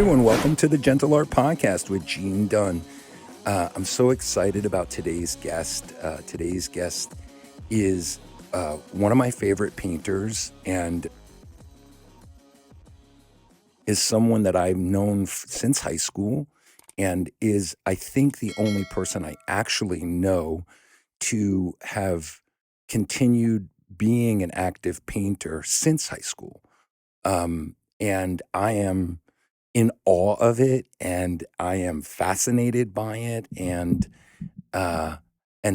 everyone. Welcome to the Gentle Art Podcast with Gene Dunn. I'm so excited about today's guest. Today's guest is one of my favorite painters and is someone that I've known since high school and is, I think, the only person I actually know to have continued being an active painter since high school. And I am in awe of it, and I am fascinated by it, and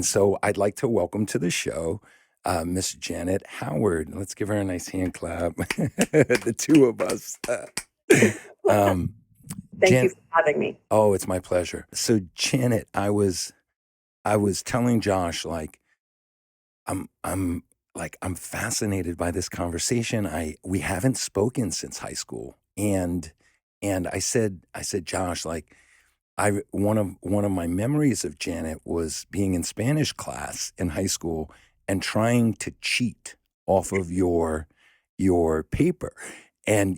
so I'd like to welcome to the show Miss Janet Howard. Let's give her a nice hand clap. The two of us. Thank you for having me. Oh, it's my pleasure. So Janet, I was telling Josh, like, I'm fascinated by this conversation. We haven't spoken since high school, and I said, Josh, like, one of my memories of Janet was being in Spanish class in high school and trying to cheat off of your paper, and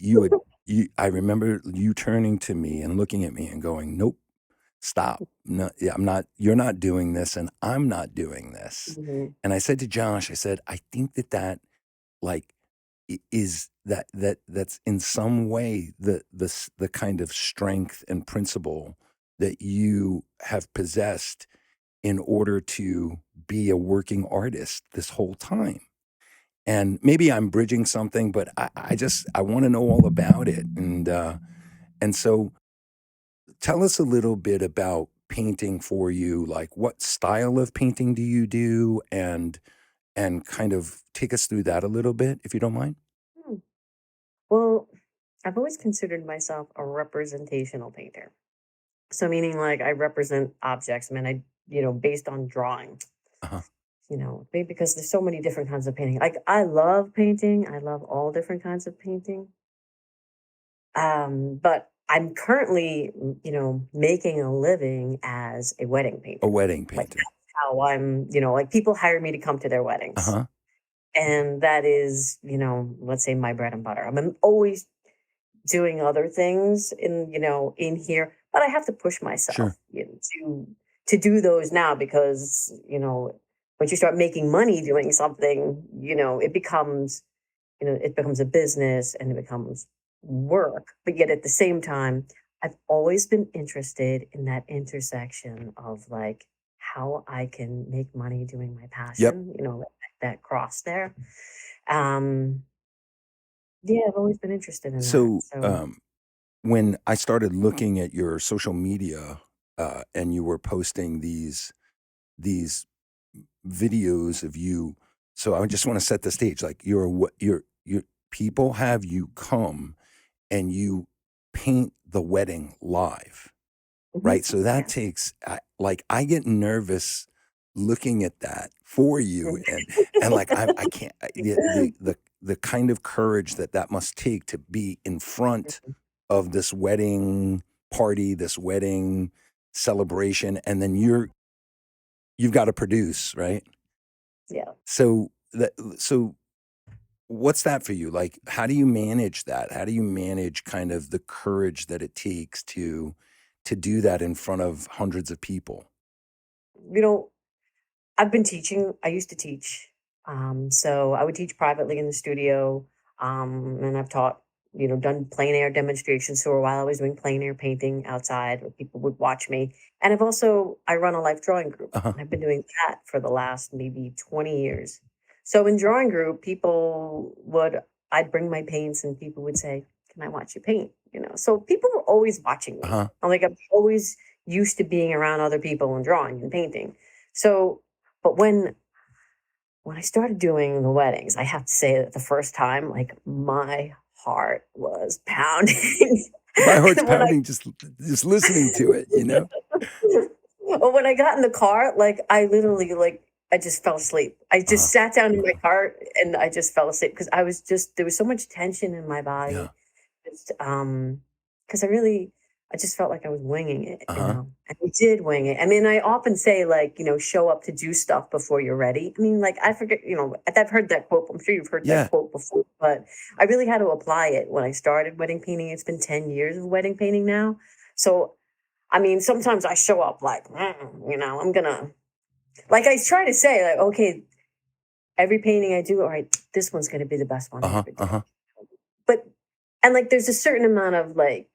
I remember you turning to me and looking at me and going, "Nope, stop. No, yeah, you're not doing this, and I'm not doing this." Mhm. And I said to Josh, I said, I think that like is that's in some way the kind of strength and principle that you have possessed in order to be a working artist this whole time. And maybe I'm bridging something, but I want to know all about it. And so tell us a little bit about painting for you. Like, what style of painting do you do? And kind of take us through that a little bit, if you don't mind. Hmm. Well, I've always considered myself a representational painter. So meaning like I represent objects. I mean, based on drawing, Uh-huh. maybe because there's so many different kinds of painting. Like I love painting. I love all different kinds of painting. But I'm currently, making a living as a wedding painter. A wedding Like painter. that's how I'm, like people hire me to come to their weddings. Uh-huh. And that is, let's say my bread and butter. I'm always doing other things in here, but I have to push myself Sure. to do those now because, once you start making money doing something, it becomes a business and it becomes work. But yet at the same time, I've always been interested in that intersection of like how I can make money doing my passion, that cross there. Um, yeah, I've always been interested in that. So, So, when I started looking at your social media, and you were posting these videos of you, so I just want to set the stage. Like, your people have you come and you paint the wedding live, mhm, right? So that yeah. takes, I get nervous looking at that for you, and like I can't the kind of courage that must take to be in front of this wedding party, this wedding celebration, and then you've got to produce, right? Yeah. So what's that for you? Like, how do you manage that? How do you manage kind of the courage that it takes to do that in front of hundreds of people? You know, I've been teaching. I used to teach. So I would teach privately in the studio. And I've taught, done plein air demonstrations. So for a while I was doing plein air painting outside where people would watch me. And I run a life drawing group. Uh-huh. And I've been doing that for the last maybe 20 years. So in drawing group, I'd bring my paints and people would say, can I watch you paint? So people were always watching me. Uh-huh. I'm always used to being around other people and drawing and painting. So, but when I started doing the weddings, I have to say that the first time, like my heart was pounding. My heart's And when I pounding just listening to it, you know? well, when I got in the car, like I literally I just fell asleep. I Uh-huh. just sat down in my car and I just fell asleep because there was so much tension in my Yeah. body. Just because I just felt like I was winging it, Uh-huh. and I did wing it. I mean, I often say like, show up to do stuff before you're ready. I mean, like I forget, I've heard that quote. I'm sure you've heard that Yeah. quote before. but I really had to apply it when I started wedding painting. It's been 10 years of wedding painting now. So, I mean, sometimes I show up like, I'm gonna, like I try to say, like, okay, every painting I do, all right, this one's gonna be the best one I Uh-huh, ever did. uh-huh. But, and like, there's a certain amount of like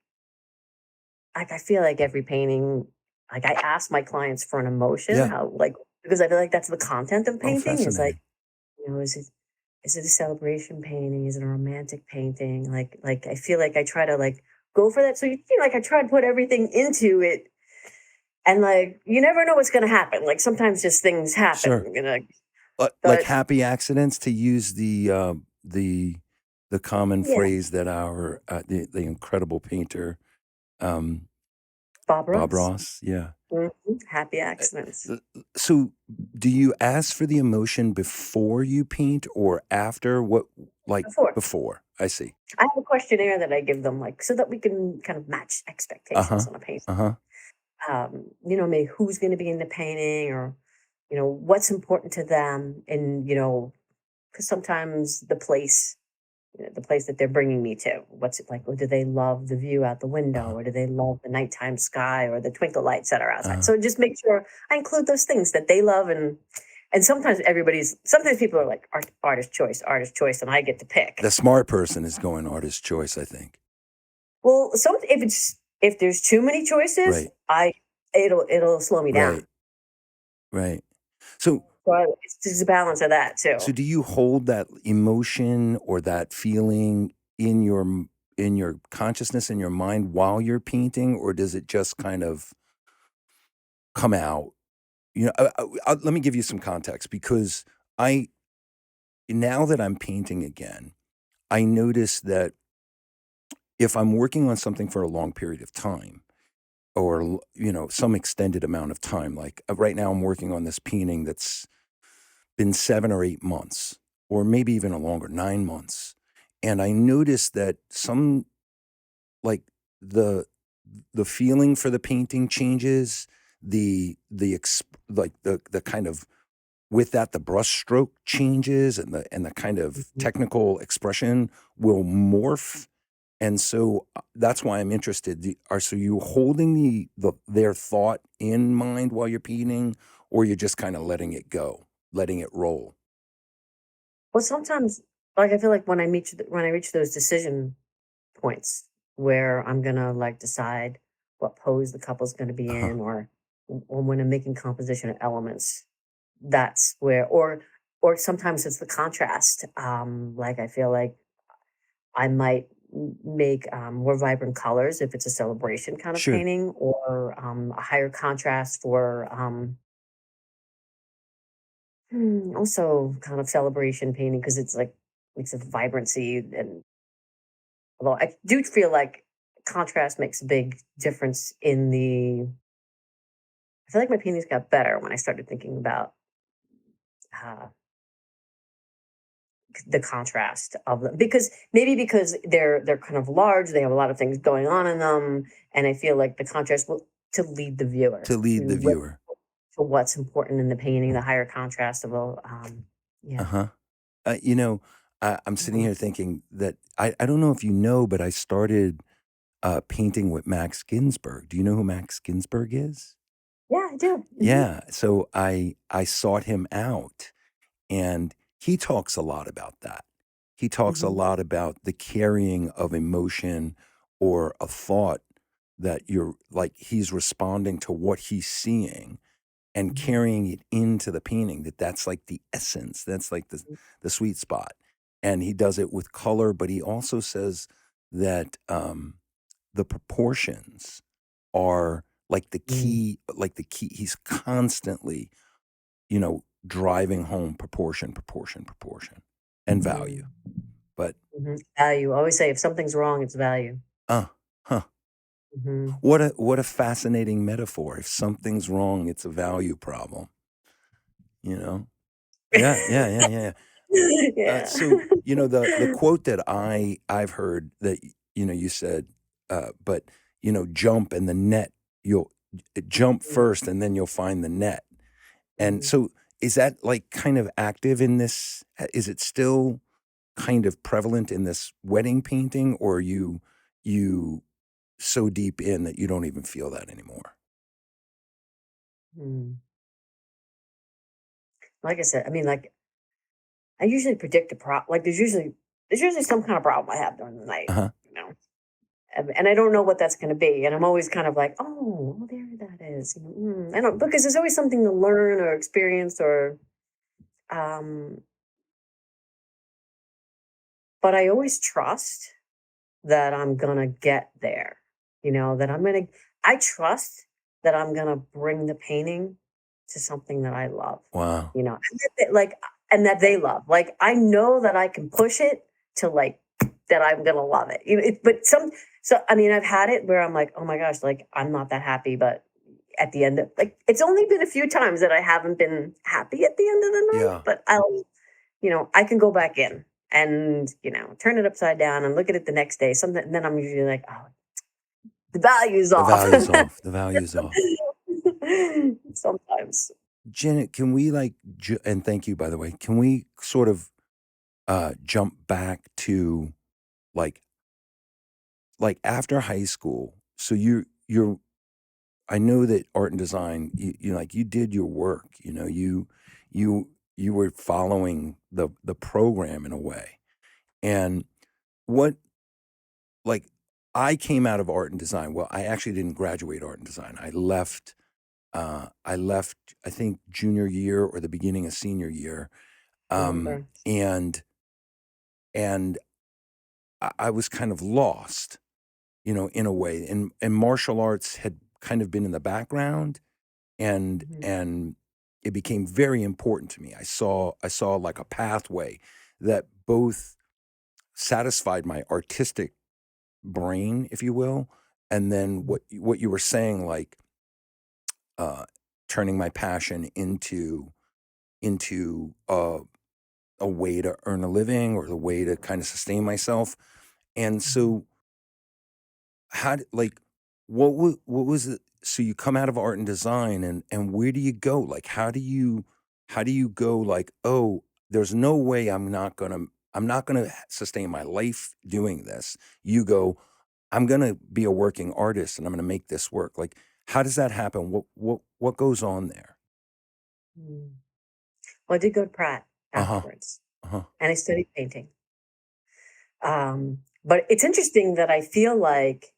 I feel like every painting, like I ask my clients for an emotion, Yeah. how like because I feel like that's the content of Oh, painting is like, fascinating. is it a celebration painting? Is it a romantic painting? Like I feel like I try to like go for that. So like I try to put everything into it, and like you never know what's gonna happen. Like sometimes just things Sure. happen, Like but happy accidents, to use the common yeah, phrase that our the incredible painter, um, Bob Bob Ross. Ross, yeah. Happy Uh, accidents so do you ask for the emotion before you paint or after? What, like before. before? I see. I have a questionnaire that I give them, like so that we can kind of match expectations Uh-huh. on a painting. Uh-huh. Maybe who's going to be in the painting, or what's important to them, and because sometimes the place that they're bringing me to, what's it like? Or do they love the view out the window, Uh-huh. or do they love the nighttime sky, or the twinkle lights that are outside? Uh-huh. So just make sure I include those things that they love, and sometimes people are like artist choice, and I get to pick. The smart person is going artist choice, I think. Well, if there's too many choices, Right. it'll slow me down. Right. Right. So So it's just a balance of that So too. do you hold that emotion or that feeling in in your consciousness, in your mind while you're painting, or does it just kind of come out? Let me give you some context because I now that I'm painting again, I notice that if I'm working on something for a long period of time, or some extended amount of time, like right now I'm working on this painting that's been 7 or 8 months, or maybe even a longer, 9 months. And I noticed that like the the feeling for the painting changes, like the kind of, with that, the brush stroke changes, and the kind of Mhm. technical expression will morph. And so that's why I'm interested. So you holding their thought in mind while you're painting, or you're just kind of letting it go, letting it roll? Well, sometimes, like I feel like when I reach those decision points where I'm gonna like decide what pose the couple's gonna be Uh-huh. in, or when I'm making composition of elements, that's where, or sometimes it's the contrast. Like I feel like I might make more vibrant colors if it's a celebration kind of Sure. painting, or a higher contrast for also kind of celebration painting because it's like makes a vibrancy. And although I do feel like contrast makes a big difference I feel like my paintings got better when I started thinking about uh, the contrast of them, because maybe because they're kind of large, they have a lot of things going on in them, and I feel like the contrast will to lead the viewer To lead the to viewer. what's important in the painting, the higher contrast of yeah. Uh-huh. I'm sitting Mhm. here thinking that I don't know if you know, but I started painting with Max Ginsburg. Do you know who Max Ginsburg is? Yeah, I do. Yeah. So I sought him out, and he talks a lot about that. He talks a Hmm. lot about the carrying of emotion or a thought, that you're like he's responding to what he's seeing and Hmm. carrying it into the painting, that's like the essence, that's like the sweet spot. And he does it with color, but he also says that the proportions are like the key. He's constantly, driving home proportion and value. Hmm. But Value. I always say if something's wrong, it's value. uh huh, Hmm. what a fascinating metaphor. If something's wrong, it's a value problem, you know. Yeah, yeah, yeah, yeah, yeah. Yeah. So the quote that I've heard, that you said, but jump, and the net, you'll jump first and then you'll find the net. And Mhm. so is that like kind of active in this? Is it still? kind of prevalent in this wedding painting, or you so deep in that you don't even feel that anymore? Mm. Like I said, I mean, like I usually predict a problem. Like there's usually some kind of problem I have during the night, Uh-huh. you know, and I don't know what that's going to be, and I'm always kind of like, oh, well, there that is. I don't because there's always something to learn or experience or, um, but I always trust that I'm gonna get there. That I trust that I'm gonna bring the painting to something that I love, Wow. and that they love. Like I know that I can push it to like that I'm gonna love it. But I mean, I've had it where I'm like, oh my gosh, like I'm not that happy, but at the end of like it's only been a few times that I haven't been happy at the end of the night, Yeah. but I can go back in and, turn it upside down and look at it the next day. Something, and then I'm usually like, oh, the value's The off. value's off. The value's off. Sometimes. Janet, can we and thank you, by the way, can we sort of jump back to like after high school? So you're I know that art and design, you did your work, you you were following the program in a way. And what like I came out of art and design. Well, I actually didn't graduate art and design. I left I think junior year or the beginning of senior year. Remember. And I was kind of lost, in a way. And martial arts had kind of been in the background, and Mhm, and it became very important to me. I saw like a pathway that both satisfied my artistic brain, if you will, and then mhm, what you were saying, like uh, turning my passion into a way to earn a living or the way to kind of sustain myself. And mhm, so, how d like, what was it? So you come out of art and design, and where do you go? Like, how do you go, like, "Oh, there's no way I'm not gonna sustain my life doing this." You go, "I'm gonna be a working artist, and I'm gonna make this work." Like, how does that happen? What goes on there? mhm. Well, I did go to Pratt Uh-huh, afterwards, uh-huh. and I studied painting. But it's interesting that I feel like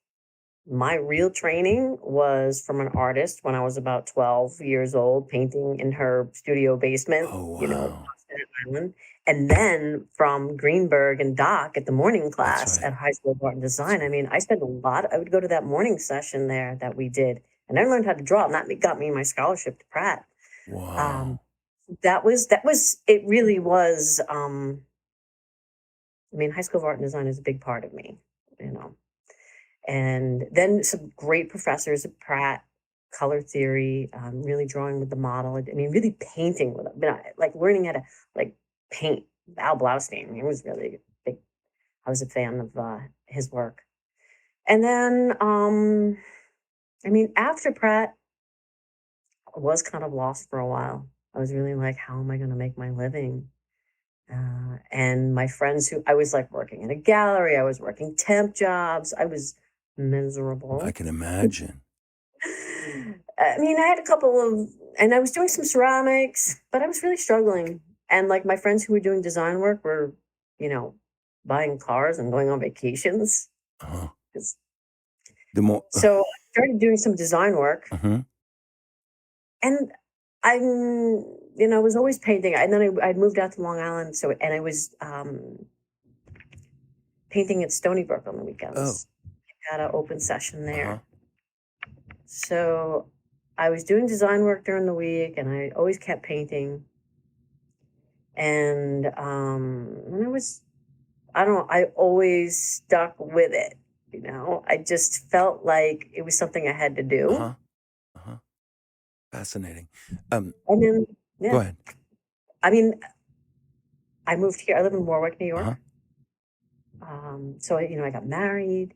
my real training was from an artist when I was about 12 years old, painting in her studio basement, Oh, on wow. Staten Island. And then from Greenberg and Doc at the morning That's class right. at High School of Art and That's Design. I right. mean, I would go to that morning session there that we did, and I learned how to draw. And that got me my scholarship to Pratt. Um, Wow. it really was, I mean, High School of Art and Design is a big part of me, you know. And then some great professors at Pratt, color theory, really drawing with the model. I mean, really painting with it. Like learning how to like paint. Val Blaustein, he was really big. I was a fan of his work. And then, I mean, after Pratt, I was kind of lost for a while. I was really like, how am I going to make my living? And my friends who I was like working in a gallery, I was working temp jobs. I was I miserable. can imagine. I mean, I had a couple of, and I was doing some ceramics, but I was really struggling. And like my friends who were doing design work were, you know, buying cars and going on vacations. Uh-huh. 'Cause- The more So I started doing some design work, uh-huh. and I was always painting. And then I'd moved out to Long Island, and I was painting at Stony Brook on the Oh, weekends. Had an open session uh-huh. there. So I was doing design work during the week, and I always kept painting. And I don't know, I always stuck with it. I just felt like it was something I had to do. Uh-huh. Uh-huh. Fascinating. Um, And then, Go yeah, ahead. I mean, I moved here. I live in Warwick, New Uh-huh. York. So I got married,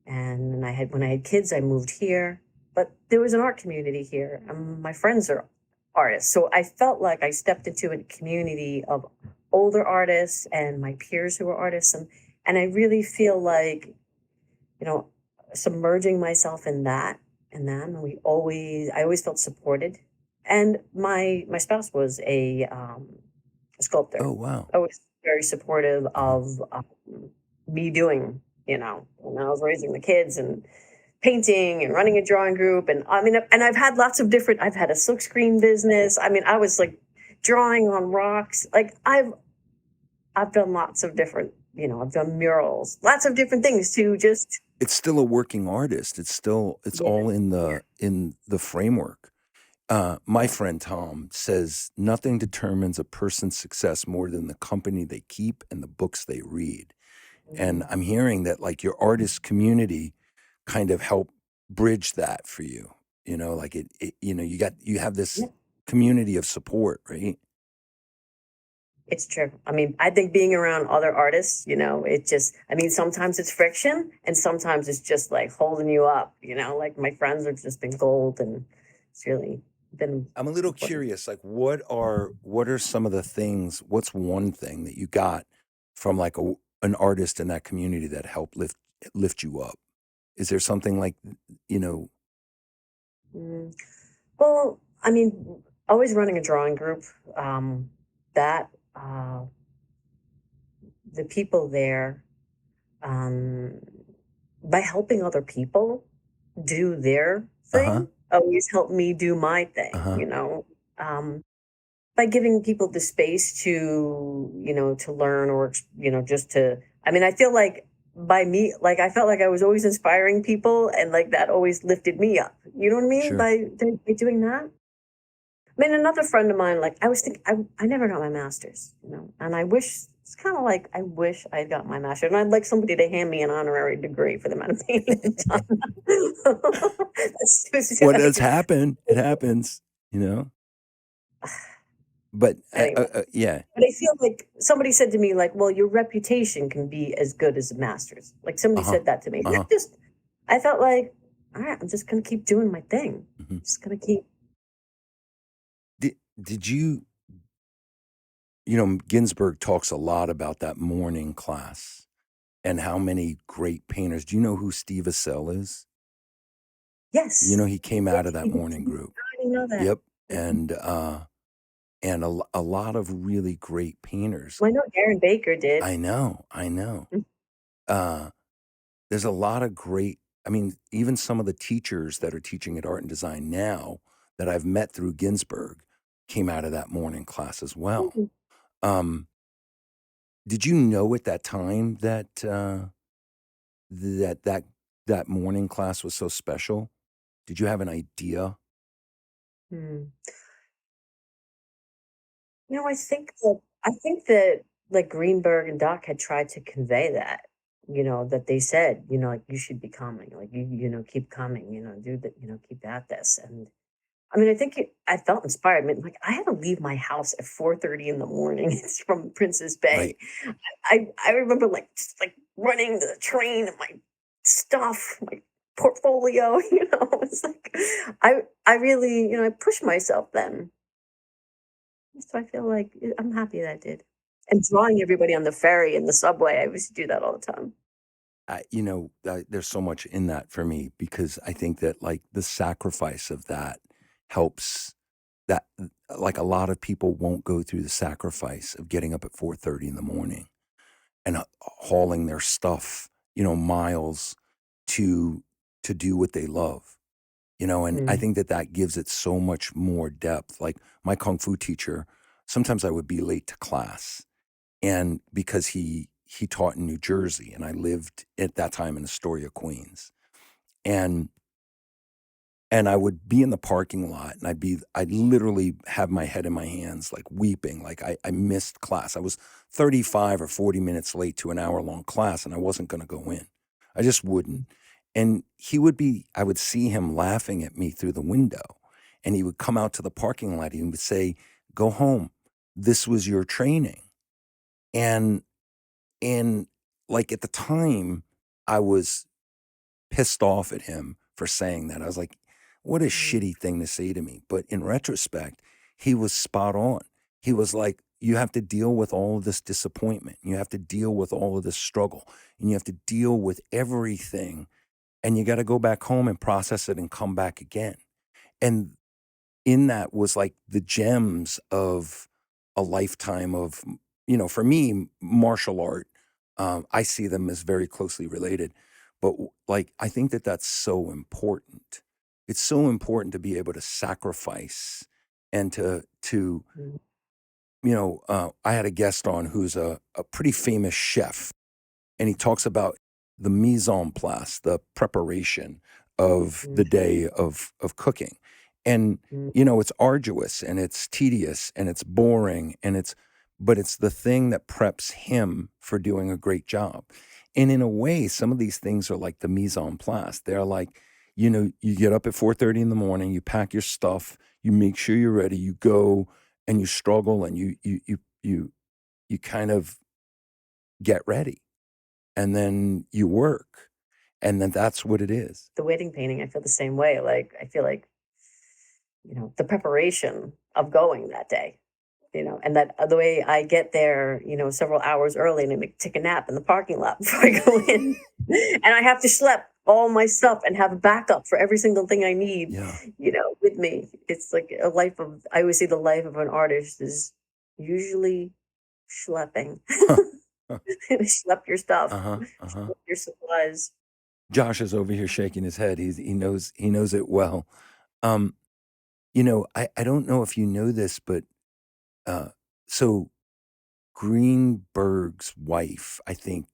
and when I had kids, I moved here. But there was an art community here. My friends are artists, so I felt like I stepped into a community of older artists and my peers who are artists, and I really feel like, you know, submerging myself in that and them. I always felt supported. And my spouse was a sculptor. Oh, wow. Always very supportive Uh-huh. of me doing, when I was raising the kids and painting and running a drawing group. And I mean, and I've had a silkscreen business. I mean, I was like drawing on rocks. Like I've done lots of different, I've done murals, lots of different things to just, It's still a working artist. It's yeah, all in yeah. the framework. My friend Tom says nothing determines a person's success more than the company they keep and the books they read. And Mm. I'm hearing that like your artist community kind of help bridge that for you. Like you have this Yeah, community of support, right? it's true. I mean, I think being around other artists, I mean, sometimes it's friction and sometimes it's just like holding you up, like my friends have just been gold and it's really been I'm a little important. curious, like what are some of the things, what's one thing that you got from like an artist in that community that helped lift you up? Is there something like, you know, Mm. Well, I mean, always running a drawing group, that, the people there, um, by helping other people do their uh-huh, thing, always helped me do my thing, uh-huh, um, by giving people the space to, to learn or, just to, I mean, I feel like by me, like I felt like I was always inspiring people and like that always lifted me up. You know what I mean? sure. By doing that. I mean, another friend of mine, like I was thinking, I never got my master's, and I wish it's kind of like I wish I had got my master's, and I'd like somebody to hand me an honorary degree for the amount of painting I've done. That's just What does like, happen? It happens, you know. But anyway. yeah, But I feel like somebody said to me, like, well, your reputation can be as good as a master's. Like somebody uh-huh, said that to me. And uh-huh. I felt like, all right, I'm just gonna keep doing my thing. Mhm. Just gonna keep. Did Ginsberg talks a lot about that morning class and how many great painters. Do you know who Steve Assel is? Yes. He came out Yes. of that morning group. I didn't know that. Yep. Mhm. And a lot of really great painters. Well, I know Aaron Baker did. I know, I know. Mm. Uh, there's a lot of great, I mean, even some of the teachers that are teaching at Art and Design now that I've met through Ginsberg came out of that morning class as well. Mhm. Um, did you know at that time that that that that morning class was so special? Did you have an idea? Hmm. I think that like Greenberg and Doc had tried to convey that, that they said, like you should be coming, like keep coming, do that, keep at this. And I mean, I felt inspired. I mean, like I had to leave my house at 4:30 in the morning. It's from Princess Bay. Right. I remember like just like running the train and my stuff, my portfolio, It's like I really, I pushed myself then. So I feel like I'm happy that I did. And drawing everybody on the ferry and the subway, I used to do that all the time. There's so much in that for me because I think that like the sacrifice of that helps that like a lot of people won't go through the sacrifice of getting up at 4:30 in the morning and hauling their stuff, miles to do what they love. And I Mm. think that that gives it so much more depth. Like my kung fu teacher, sometimes I would be late to class, and because he taught in New Jersey, and I lived at that time in Astoria, Queens, and I would be in the parking lot, and I'd literally have my head in my hands, like weeping, like I missed class. I was 35 or 40 minutes late to an hour-long class, and I wasn't gonna go in. I just wouldn't. And I would see him laughing at me through the window, and he would come out to the parking lot, and he would say, "Go home. This was your training." And and, like, at the time, I was pissed off at him for saying that. I was like, "What a Mm. shitty thing to say to me." But in retrospect, he was spot on. He was like, you have to deal with all of this disappointment. You have to deal with all of this struggle, and you have to deal with everything, and you got to go back home and process it and come back again. And in that was like the gems of a lifetime of, for me, martial art. I see them as very closely related, but like, I think that that's so important. It's so important to be able to sacrifice and to, Mm, I had a guest on who's a pretty famous chef, and he talks about the mise en place, the preparation of mm, the day of cooking. And mm. it's arduous and it's tedious and it's boring and but it's the thing that preps him for doing a great job. And in a way, some of these things are like the mise en place. They're like, you get up at 4:30 in the morning, you pack your stuff, you make sure you're ready, you go and you struggle and you kind of get ready, and then you work, and then that's what it is. The wedding painting, I feel the same way. Like, I feel like, the preparation of going that day, and that the way I get there, several hours early and I take a nap in the parking lot before I go in. And I have to schlep all my stuff and have a backup for every single thing I need, Yeah. with me. It's like a life of, I always say the life of an artist is usually schlepping. Huh. Huh. Schlep your stuff, Uh-huh. Uh-huh. schlep your supplies. Josh is over here shaking his head. He knows it well. Um, I don't know if you know this, but uh so Greenberg's wife, I think,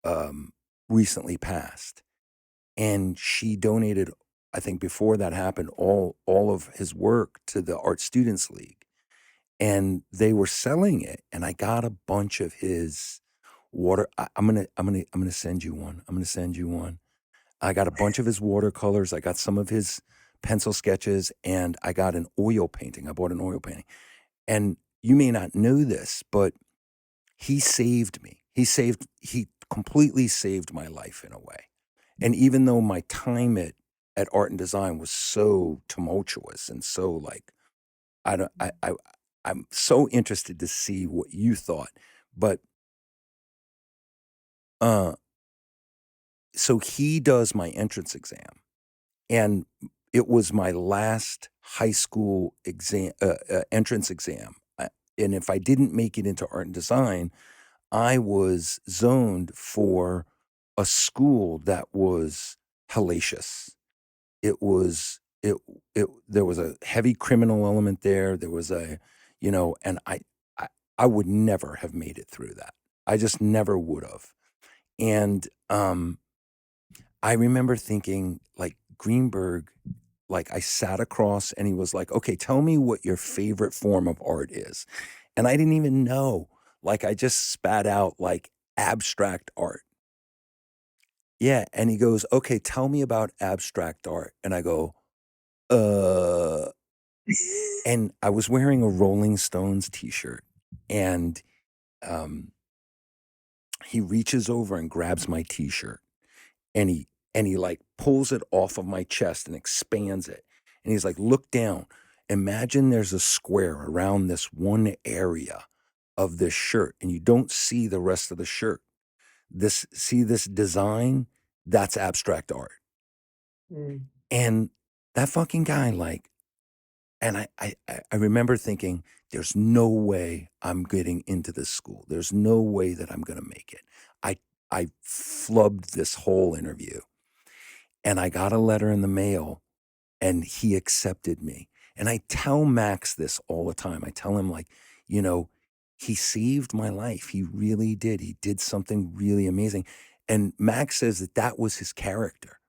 um recently passed. And she donated, I think before that happened, all of his work to the Art Students League. And they were selling it, and I got a bunch of his water. I'm gonna send you one. I'm gonna send you one. I got a bunch of his watercolors. I got some of his pencil sketches, and I got an oil painting. I bought an oil painting. And you may not know this, but he saved me. He completely saved my life in a way. And even though my time at art and design was so tumultuous and so like, I don't I'm so interested to see what you thought. But uh so he does my entrance exam, and it was my last high school exam, entrance exam. And if I didn't make it into art and design, I was zoned for a school that was hellacious. It was it there was a heavy criminal element there. There was and I I would never have made it through that. I just never would have. And I remember thinking, like, Greenberg, like, I sat across and he was like, "Okay, tell me what your favorite form of art is." And I didn't even know. Like, I just spat out like abstract art. Yeah, and he goes, "Okay, tell me about abstract art." And I go, "Uh," and I was wearing a Rolling Stones t-shirt, and um he reaches over and grabs my t-shirt, and he like pulls it off of my chest and expands it. And he's like, "Look down. Imagine there's a square around this one area of this shirt, and you don't see the rest of the shirt. See this design? That's abstract art." Mm. And that fucking guy, like, and I remember thinking, there's no way I'm getting into this school. There's no way that I'm gonna make it. I I flubbed this whole interview, and I got a letter in the mail, and he accepted me. And I tell Max this all the time. I tell him, like, you know, he saved my life. He really did. He did something really amazing. And Max says that that was his character,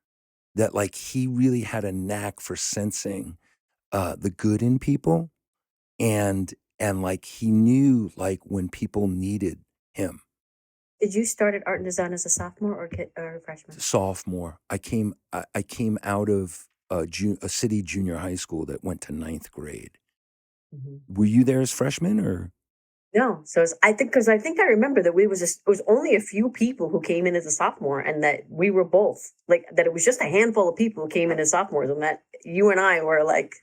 that like he really had a knack for sensing the good in people, and like he knew like when people needed him. Did you start at art and design as a sophomore or a freshman? Sophomore, I came out of a city junior high school that went to ninth grade. Mhm. Were you there as freshman or? No, so I think, because I think I remember that we was just, it was only a few people who came in as a sophomore, and that we were both like that. It was just a handful of people who came in as sophomores, and that you and I were like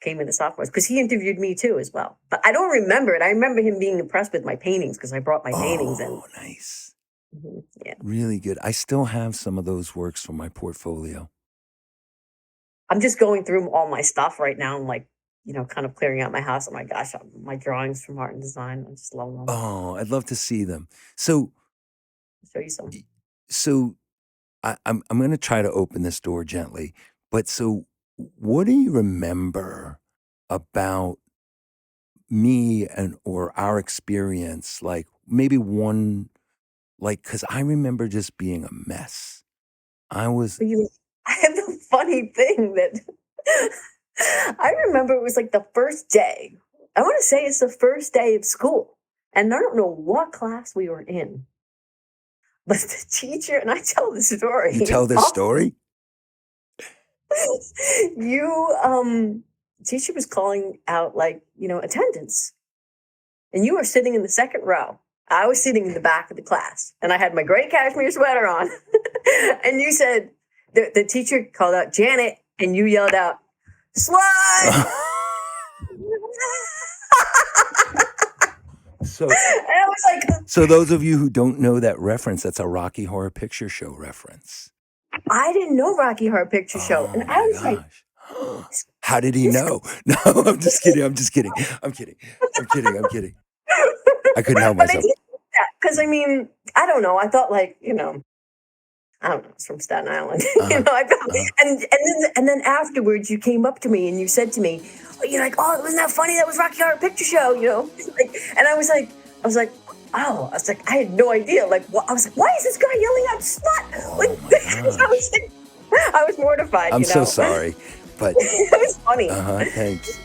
came into sophomores, because he interviewed me too as well. But I don't remember it. I remember him being impressed with my paintings because I brought my paintings in. Oh, nice. Yeah. Really good. I still have some of those works from my portfolio. I'm just going through all my stuff right now. I'm like, kind of clearing out my house. Oh my gosh, my drawings from art and design. I just love them. Oh, I'd love to see them. So, I'll show you some. so I'm going to try to open this door gently. But so, what do you remember about me or our experience? Like maybe one, because I remember just being a mess. I was. But I have the funny thing that I remember it was like the first day. I want to say it's the first day of school. And I don't know what class we were in. But the teacher, and I tell the story. You tell this story? Teacher was calling out attendance. And you were sitting in the second row. I was sitting in the back of the class, and I had my gray cashmere sweater on. And you said, the teacher called out, Janet, and you yelled out, slut! So, and I was like, so those of you who don't know that reference, that's a Rocky Horror Picture Show reference. I didn't know Rocky Horror Picture Show. And I was like, how did he know? No, I'm just kidding. I'm just kidding. I'm kidding. I couldn't help But I myself. did that because I don't know. I thought I don't know. It's from Staten Island. And then afterwards, you came up to me and you said to me, "You're like, oh, wasn't that funny? That was Rocky Horror Picture Show, And I was like, oh, I had no idea. I was like, why is this guy yelling out slut? I was mortified. I'm so sorry, but it was funny. Thanks.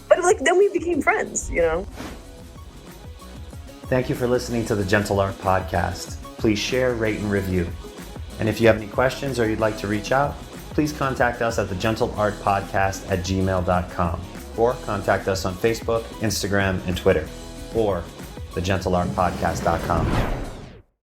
But then we became friends. Thank you for listening to the Gentle Art Podcast. Please share, rate, and review. And if you have any questions or you'd like to reach out, please contact us at the GentleArtPodcast@gmail.com or contact us on Facebook, Instagram, and Twitter or thegentleartpodcast.com.